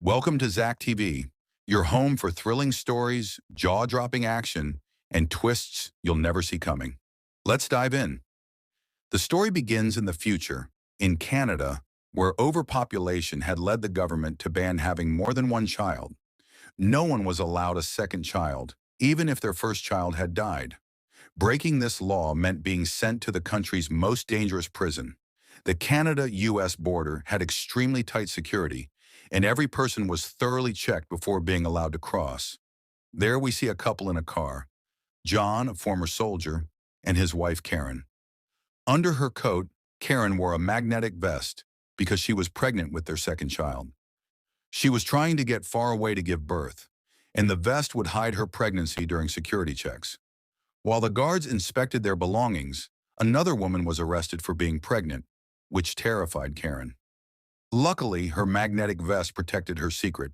Welcome to Zach TV, your home for thrilling stories, jaw-dropping action, and twists you'll never see coming. Let's dive in. The story begins in the future, in Canada, where overpopulation had led the government to ban having more than one child. No one was allowed a second child, even if their first child had died. Breaking this law meant being sent to the country's most dangerous prison. The Canada-US border had extremely tight security, and every person was thoroughly checked before being allowed to cross. There we see a couple in a car, John, a former soldier, and his wife Karen. Under her coat, Karen wore a magnetic vest because she was pregnant with their second child. She was trying to get far away to give birth, and the vest would hide her pregnancy during security checks. While the guards inspected their belongings, another woman was arrested for being pregnant, which terrified Karen. Luckily, her magnetic vest protected her secret,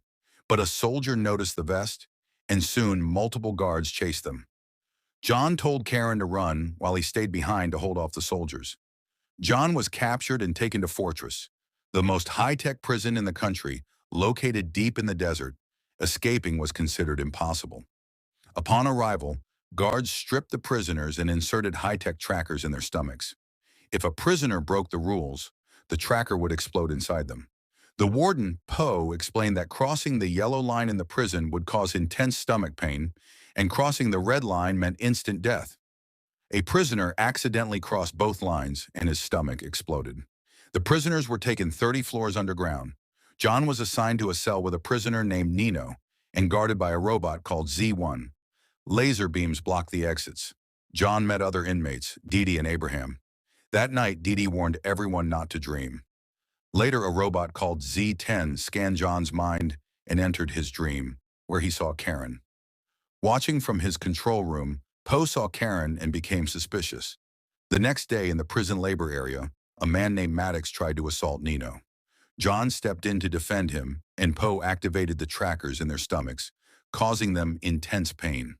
but a soldier noticed the vest, and soon multiple guards chased them. John told Karen to run while he stayed behind to hold off the soldiers. John was captured and taken to Fortress, the most high-tech prison in the country, located deep in the desert. Escaping was considered impossible. Upon arrival, guards stripped the prisoners and inserted high-tech trackers in their stomachs. If a prisoner broke the rules, the tracker would explode inside them. The warden, Poe, explained that crossing the yellow line in the prison would cause intense stomach pain, and crossing the red line meant instant death. A prisoner accidentally crossed both lines, and his stomach exploded. The prisoners were taken 30 floors underground. John was assigned to a cell with a prisoner named Nino, and guarded by a robot called Z1. Laser beams blocked the exits. John met other inmates, Dee and Abraham. That night, Dee warned everyone not to dream. Later, a robot called Z10 scanned John's mind and entered his dream, where he saw Karen. Watching from his control room, Poe saw Karen and became suspicious. The next day, in the prison labor area, a man named Maddox tried to assault Nino. John stepped in to defend him, and Poe activated the trackers in their stomachs, causing them intense pain.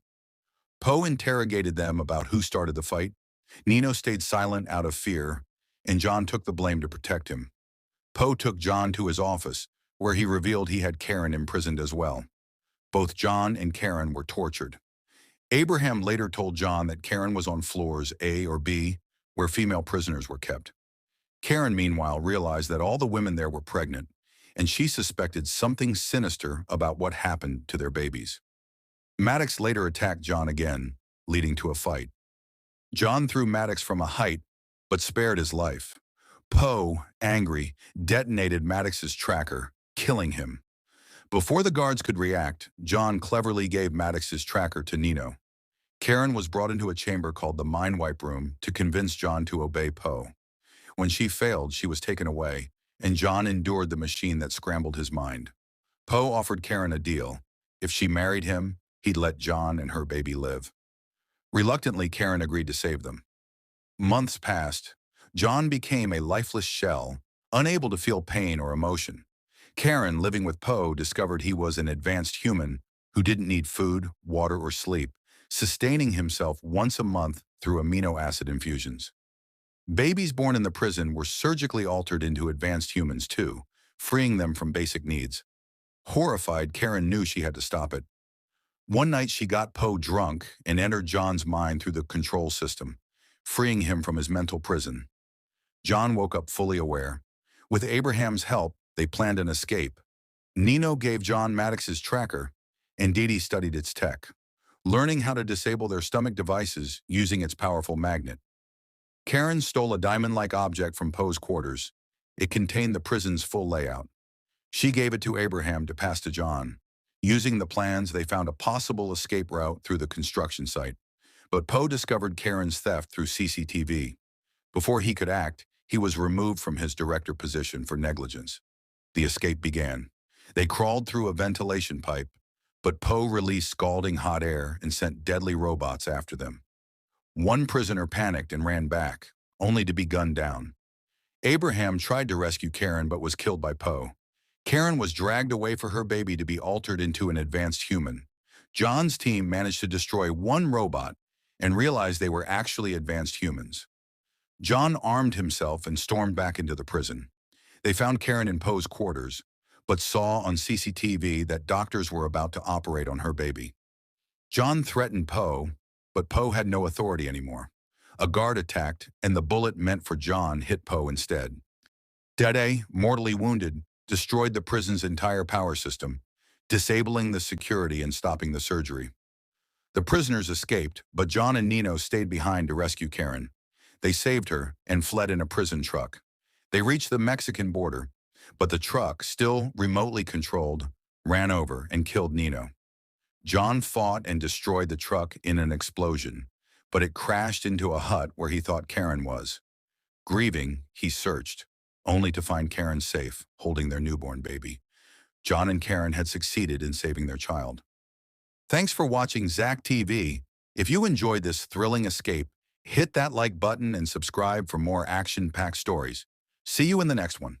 Poe interrogated them about who started the fight. Nino stayed silent out of fear, and John took the blame to protect him. Poe took John to his office, where he revealed he had Karen imprisoned as well. Both John and Karen were tortured. Abraham later told John that Karen was on floors A or B, where female prisoners were kept. Karen, meanwhile, realized that all the women there were pregnant, and she suspected something sinister about what happened to their babies. Maddox later attacked John again, leading to a fight. John threw Maddox from a height, but spared his life. Poe, angry, detonated Maddox's tracker, killing him. Before the guards could react, John cleverly gave Maddox's tracker to Nino. Karen was brought into a chamber called the Mind Wipe Room to convince John to obey Poe. When she failed, she was taken away, and John endured the machine that scrambled his mind. Poe offered Karen a deal. If she married him, he'd let John and her baby live. Reluctantly, Karen agreed to save them. Months passed. John became a lifeless shell, unable to feel pain or emotion. Karen, living with Poe, discovered he was an advanced human who didn't need food, water, or sleep, sustaining himself once a month through amino acid infusions. Babies born in the prison were surgically altered into advanced humans too, freeing them from basic needs. Horrified, Karen knew she had to stop it. One night she got Poe drunk and entered John's mind through the control system, freeing him from his mental prison. John woke up fully aware. With Abraham's help, they planned an escape. Nino gave John Maddox's tracker, and Dee studied its tech, learning how to disable their stomach devices using its powerful magnet. Karen stole a diamond-like object from Poe's quarters. It contained the prison's full layout. She gave it to Abraham to pass to John. Using the plans, they found a possible escape route through the construction site. But Poe discovered Karen's theft through CCTV. Before he could act, he was removed from his director position for negligence. The escape began. They crawled through a ventilation pipe, but Poe released scalding hot air and sent deadly robots after them. One prisoner panicked and ran back, only to be gunned down. Abraham tried to rescue Karen but was killed by Poe. Karen was dragged away for her baby to be altered into an advanced human. John's team managed to destroy one robot and realized they were actually advanced humans. John armed himself and stormed back into the prison. They found Karen in Poe's quarters, but saw on CCTV that doctors were about to operate on her baby. John threatened Poe, but Poe had no authority anymore. A guard attacked, and the bullet meant for John hit Poe instead. Dede, mortally wounded, destroyed the prison's entire power system, disabling the security and stopping the surgery. The prisoners escaped, but John and Nino stayed behind to rescue Karen. They saved her and fled in a prison truck. They reached the Mexican border, but the truck, still remotely controlled, ran over and killed Nino. John fought and destroyed the truck in an explosion, but it crashed into a hut where he thought Karen was. Grieving, he searched, only to find Karen safe, holding their newborn baby. John and Karen had succeeded in saving their child. Thanks for watching Zach TV. If you enjoyed this thrilling escape, hit that like button and subscribe for more action-packed stories. See you in the next one.